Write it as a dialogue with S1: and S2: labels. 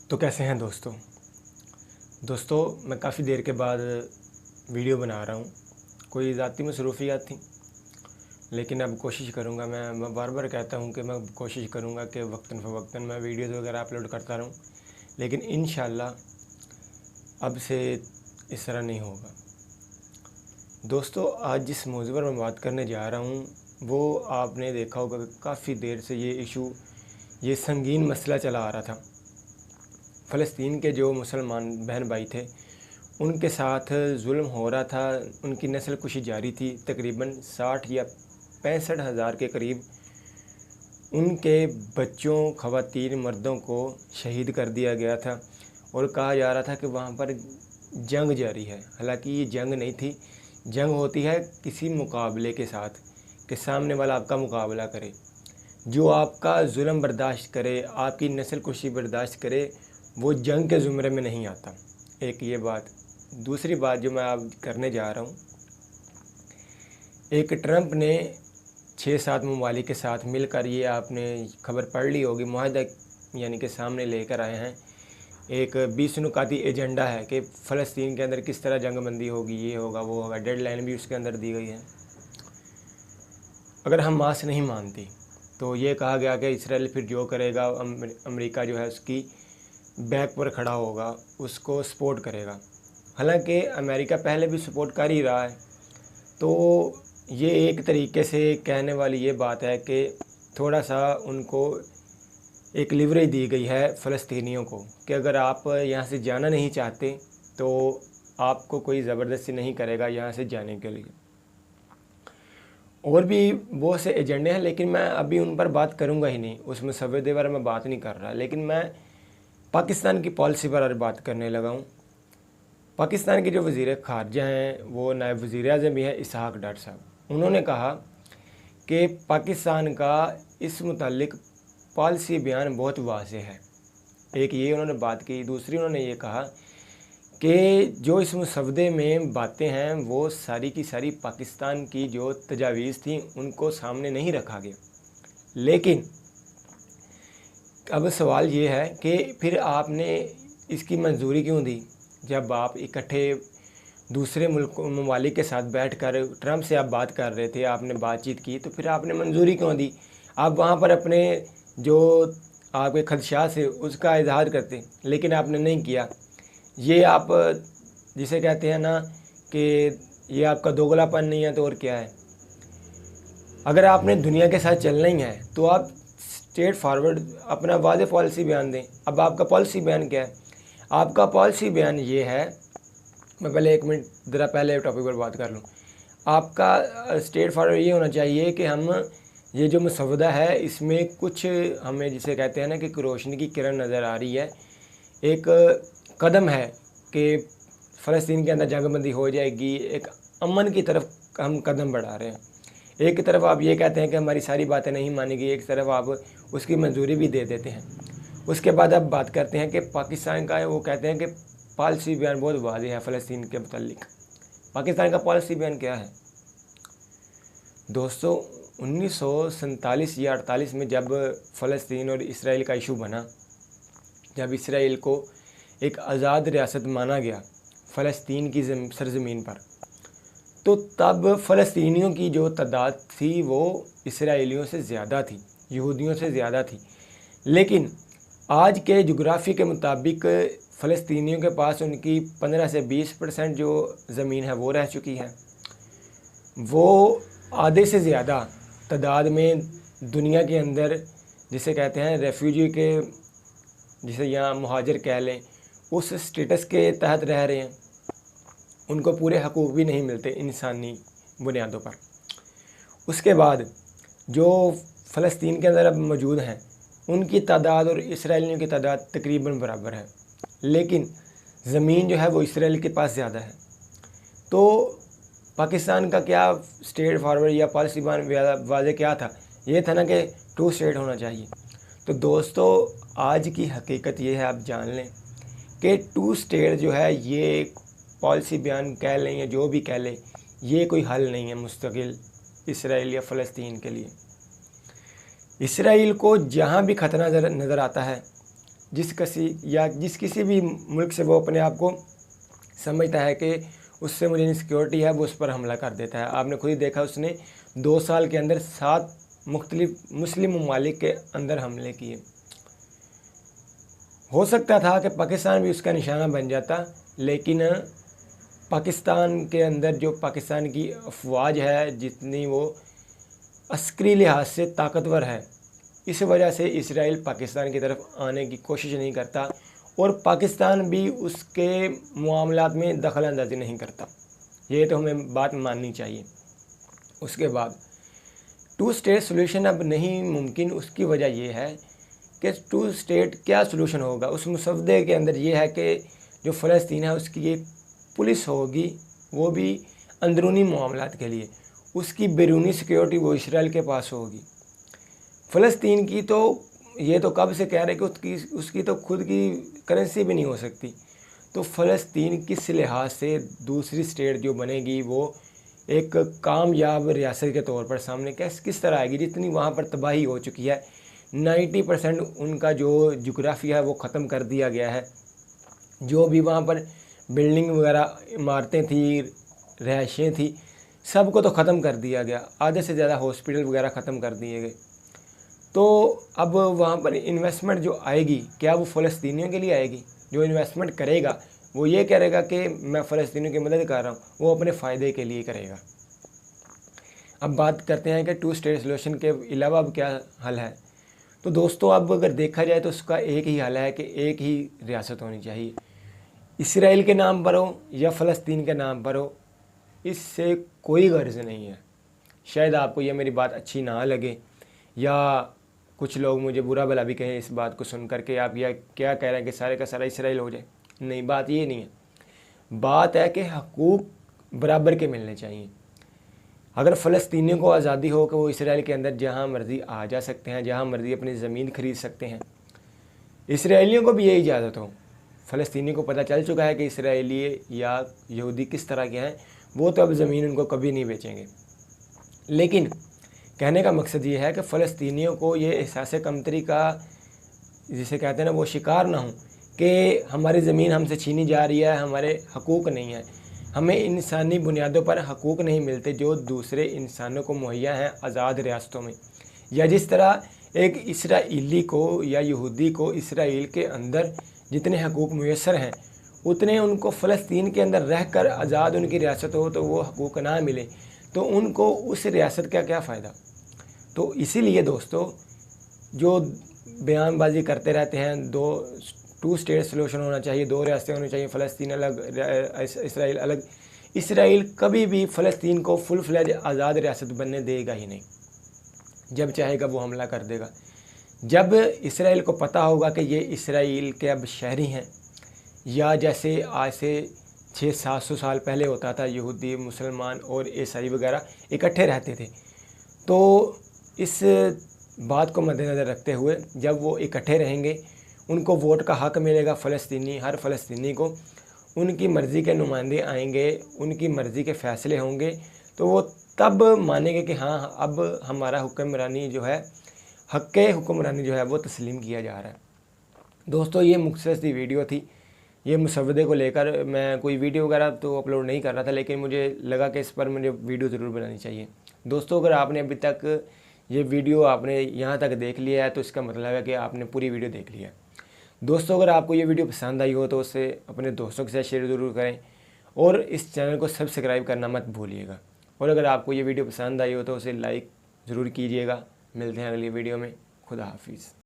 S1: तो कैसे हैं दोस्तों मैं काफ़ी देर के बाद वीडियो बना रहा हूँ। कोई ज़ाती मसरूफ़ियात थी, लेकिन अब कोशिश करूँगा। मैं बार बार कहता हूँ कि मैं कोशिश करूँगा कि वक्तन फ़वक्तन मैं वीडियोज़ वगैरह अपलोड करता रहूँ, लेकिन इंशाल्लाह अब से इस तरह नहीं होगा। दोस्तों, आज जिस मौज़ू पर मैं बात करने जा रहा हूँ वो आपने देखा होगा कि काफ़ी देर से ये संगीन मसला चला आ रहा था। फ़लस्तीन के जो मुसलमान बहन भाई थे उनके साथ जुल्म हो रहा था, उनकी नस्ल कुशी जारी थी। तकरीबन 60 या 65 हज़ार के करीब उनके बच्चों, ख़वातीन, मर्दों को शहीद कर दिया गया था और कहा जा रहा था कि वहाँ पर जंग जारी है। हालांकि ये जंग नहीं थी, जंग होती है किसी मुकाबले के साथ, कि सामने वाला आपका मुकाबला करे, जो आपका जुल्म बर्दाश्त करे, आपकी नस्ल कुशी बर्दाश्त करे, वो जंग के ज़ुमरे में नहीं आता। एक ये बात। दूसरी बात जो मैं आप करने जा रहा हूँ, एक ट्रंप ने 6-7 ममालिक के साथ मिलकर, ये आपने खबर पढ़ ली होगी, मुआहदा यानी कि सामने लेकर आए हैं। एक 20 नुकाती एजेंडा है कि फ़लस्तीन के अंदर किस तरह जंगबंदी होगी, ये होगा, वो होगा। डेडलाइन भी उसके अंदर दी गई है। अगर हमास नहीं मानती तो ये कहा गया कि इसराइल फिर जो करेगा, अमेरिका जो है उसकी बैक पर खड़ा होगा, उसको सपोर्ट करेगा। हालांकि अमेरिका पहले भी सपोर्ट कर ही रहा है। तो ये एक तरीके से कहने वाली ये बात है कि थोड़ा सा उनको एक लिवरेज दी गई है फ़लस्तीनियों को, कि अगर आप यहाँ से जाना नहीं चाहते तो आपको कोई ज़बरदस्ती नहीं करेगा यहाँ से जाने के लिए। और भी बहुत से एजेंडे हैं, लेकिन मैं अभी उन पर बात करूँगा ही नहीं, उस मसवदे पर मैं बात नहीं कर रहा। लेकिन मैं पाकिस्तान की पॉलिसी पर बात करने लगा हूँ। पाकिस्तान के जो वज़ीर ख़ारजा हैं, वो नायब वज़ीर-ए-आज़म भी हैं, इसहाक़ डार साहब। उन्होंने कहा कि पाकिस्तान का इस मुतालिक पॉलिसी बयान बहुत वाज़ेह है। एक ये उन्होंने बात की। दूसरी उन्होंने ये कहा कि जो इस मसवदे में बातें हैं वो सारी की सारी पाकिस्तान की जो तजावीज़ थी उनको सामने नहीं रखा गया। लेकिन अब सवाल ये है कि फिर आपने इसकी मंजूरी क्यों दी? जब आप इकट्ठे दूसरे मुल्क ममालिक के साथ बैठ कर ट्रंप से आप बात कर रहे थे, आपने बातचीत की, तो फिर आपने मंजूरी क्यों दी? आप वहाँ पर अपने जो आपके खदशात से उसका इजहार करते, लेकिन आपने नहीं किया। ये आप जिसे कहते हैं ना कि ये आपका दोगलापन नहीं है तो और क्या है। अगर आपने दुनिया के साथ चलना ही है तो आप स्ट्रेट फॉरवर्ड अपना वाज़ेह पॉलिसी बयान दें। अब आपका पॉलिसी बयान क्या है? आपका पॉलिसी बयान ये है, मैं पहले 1 मिनट ज़रा पहले टॉपिक पर बात कर लूँ। आपका स्ट्रेट फॉरवर्ड ये होना चाहिए कि हम ये जो मसवदा है इसमें कुछ हमें जिसे कहते हैं ना कि रोशनी की किरण नज़र आ रही है। एक कदम है कि फ़लस्तीन के अंदर जंगबंदी हो जाएगी, एक अमन की तरफ हम कदम बढ़ा रहे हैं। एक तरफ आप ये कहते हैं कि हमारी सारी बातें नहीं मानी गई, एक तरफ आप उसकी मंजूरी भी दे देते हैं। उसके बाद आप बात करते हैं कि पाकिस्तान का है, वो कहते हैं कि पॉलिसी बयान बहुत वाज़ेह है फ़लस्तीन के मुतालिक। पाकिस्तान का पॉलिसी बयान क्या है दोस्तों? 1947 या 48 में जब फ़लस्तीन और इसराइल का इशू बना, जब इसराइल को एक आज़ाद रियासत माना गया फ़लस्तीन की सरज़मीन पर, तो तब फ़लस्तीनियों की जो तादाद थी वो इसराइलियों से ज़्यादा थी, यहूदियों से ज़्यादा थी। लेकिन आज के जोग्राफ़ी के मुताबिक फ़लस्तीनियों के पास उनकी 15 से 20% जो ज़मीन है वो रह चुकी है। वो आधे से ज़्यादा तादाद में दुनिया के अंदर जिसे कहते हैं रेफ्यूजी के, जिसे यहाँ मुहाजिर कह लें, उस स्टेटस के तहत रह रहे हैं। उनको पूरे हकूक़ भी नहीं मिलते इंसानी बुनियादों पर। उसके बाद जो फ़लस्तीन के अंदर अब मौजूद हैं उनकी तादाद और इसराइलियों की तादाद तकरीबन बराबर है, लेकिन ज़मीन जो है वो इसराइल के पास ज़्यादा है। तो पाकिस्तान का क्या स्टेट फॉरवर्ड या पॉलिसी बयान वाज़ेह क्या था? ये था ना कि 2 स्टेट होना चाहिए। तो दोस्तों, आज की हकीकत ये है, आप जान लें कि 2 स्टेट जो है ये पॉलिसी बयान कह लें या जो भी कह लें, ये कोई हल नहीं है मुस्तकिल इसराइल या फ़लस्तीन के लिए। इसराइल को जहाँ भी ख़तरा नज़र आता है जिस किसी भी मुल्क से वो अपने आप को समझता है कि उससे मुझे इनसिक्योरिटी है, वो उस पर हमला कर देता है। आपने खुद ही देखा, उसने 2 साल के अंदर 7 मुख्तलिफ मुस्लिम ममालिक के अंदर हमले किए। हो सकता था कि पाकिस्तान भी उसका निशाना बन जाता, लेकिन पाकिस्तान के अंदर जो पाकिस्तान की अफवाज है, जितनी वो अस्करी लिहाज से ताकतवर है, इस वजह से इसराइल पाकिस्तान की तरफ आने की कोशिश नहीं करता और पाकिस्तान भी उसके मामलात में दखल अंदाजी नहीं करता। ये तो हमें बात माननी चाहिए। उसके बाद 2 स्टेट सोल्यूशन अब नहीं मुमकिन। उसकी वजह यह है कि 2 स्टेट क्या सोल्यूशन होगा उस मसवदे के अंदर, ये है कि जो फ़लस्तीन है उसकी एक पुलिस होगी, वो भी अंदरूनी मामलात के लिए। उसकी बैरूनी सिक्योरिटी वो इसराइल के पास होगी। फ़लस्तीन की तो ये तो कब से कह रहे कि उसकी तो खुद की करेंसी भी नहीं हो सकती। तो फ़लस्तीन किस लिहाज से दूसरी स्टेट जो बनेगी वो एक कामयाब रियासत के तौर पर सामने किस तरह आएगी, जितनी वहाँ पर तबाही हो चुकी है। 90% उनका जो जुग्राफिया है वो ख़त्म कर दिया गया है। जो भी वहाँ पर बिल्डिंग वगैरह इमारतें थी, रहायशें थी, सबको तो ख़त्म कर दिया गया। आधे से ज़्यादा हॉस्पिटल वगैरह ख़त्म कर दिए गए। तो अब वहाँ पर इन्वेस्टमेंट जो आएगी, क्या वो फ़लस्तीनियों के लिए आएगी? जो इन्वेस्टमेंट करेगा वो ये करेगा कि मैं फ़लस्तीनियों की मदद कर रहा हूँ, वो अपने फ़ायदे के लिए करेगा। अब बात करते हैं कि 2 स्टेट सोल्यूशन के अलावा अब क्या हल है। तो दोस्तों, अब अगर देखा जाए तो उसका एक ही हल है कि एक ही रियासत होनी चाहिए, इसराइल के नाम पर हो या फ़लस्तीन के नाम पर हो। इससे कोई गर्ज नहीं है। शायद आपको यह मेरी बात अच्छी ना लगे या कुछ लोग मुझे बुरा भला भी कहें इस बात को सुन करके, आप यह क्या कह रहे हैं कि सारे का सारा इसराइल हो जाए। नहीं, बात ये नहीं है। बात है कि हकूक़ बराबर के मिलने चाहिए। अगर फ़लस्तीनियों को आज़ादी हो कि वो इसराइल के अंदर जहाँ मर्ज़ी आ जा सकते हैं, जहाँ मर्ज़ी अपनी ज़मीन ख़रीद सकते हैं, इसराइलियों को भी यही इजाज़त हो। फ़लस्तीनी को पता चल चुका है कि इसराइली या यहूदी किस तरह के हैं, वो तो अब ज़मीन उनको कभी नहीं बेचेंगे। लेकिन कहने का मकसद ये है कि फ़लस्तीनियों को ये एहसास कमतरी का, जिसे कहते हैं ना, वो शिकार ना हो कि हमारी ज़मीन हमसे छीनी जा रही है, हमारे हकूक़ नहीं है, हमें इंसानी बुनियादों पर हकूक़ नहीं मिलते जो दूसरे इंसानों को मुहैया हैं आज़ाद रियासतों में। या जिस तरह एक इसराइली को या यहूदी को इसराइल के अंदर जितने हकूक़ मुयस्सर हैं, उतने उनको फ़लस्तीन के अंदर रह कर आज़ाद उनकी रियासत हो तो वो हकूक़ ना मिले, तो उनको उस रियासत का क्या फ़ायदा। तो इसीलिए दोस्तों, जो बयानबाजी करते रहते हैं 2 स्टेट सोल्यूशन होना चाहिए, 2 रियासतें होनी चाहिए, फ़लस्तीन अलग, इसराइल अलग, इसराइल कभी भी फ़लस्तीन को फुल फ्लेज आज़ाद रियासत बनने देगा ही नहीं। जब चाहेगा वो हमला कर देगा। जब इसराइल को पता होगा कि ये इसराइल के अब शहरी हैं, या जैसे आज से 600-700 साल पहले होता था, यहूदी, मुसलमान और ईसाई वगैरह इकट्ठे रहते थे, तो इस बात को मद्देनज़र रखते हुए जब वो इकट्ठे रहेंगे, उनको वोट का हक़ मिलेगा। हर फ़लस्तीनी को उनकी मर्ज़ी के नुमाइंदे आएंगे, उनकी मर्ज़ी के फ़ैसले होंगे, तो वो तब मानेंगे कि हाँ, अब हमारा हुक्मरानी जो है, हक़ हुक्मरानी जो है वो तस्लीम किया जा रहा है। दोस्तों, ये मुख्तसर सी वीडियो थी। ये मुसव्वदे को लेकर मैं कोई वीडियो वगैरह तो अपलोड नहीं कर रहा था, लेकिन मुझे लगा कि इस पर मुझे वीडियो ज़रूर बनानी चाहिए। दोस्तों, अगर आपने अभी तक ये वीडियो आपने यहाँ तक देख लिया है तो इसका मतलब है कि आपने पूरी वीडियो देख लिया है। दोस्तों, अगर आपको ये वीडियो पसंद आई हो तो उसे अपने दोस्तों के साथ शेयर ज़रूर करें और इस चैनल को सब्सक्राइब करना मत भूलिएगा। और अगर आपको ये वीडियो पसंद आई हो तो उसे लाइक ज़रूर कीजिएगा। मिलते हैं अगली वीडियो में। खुदा हाफिज़।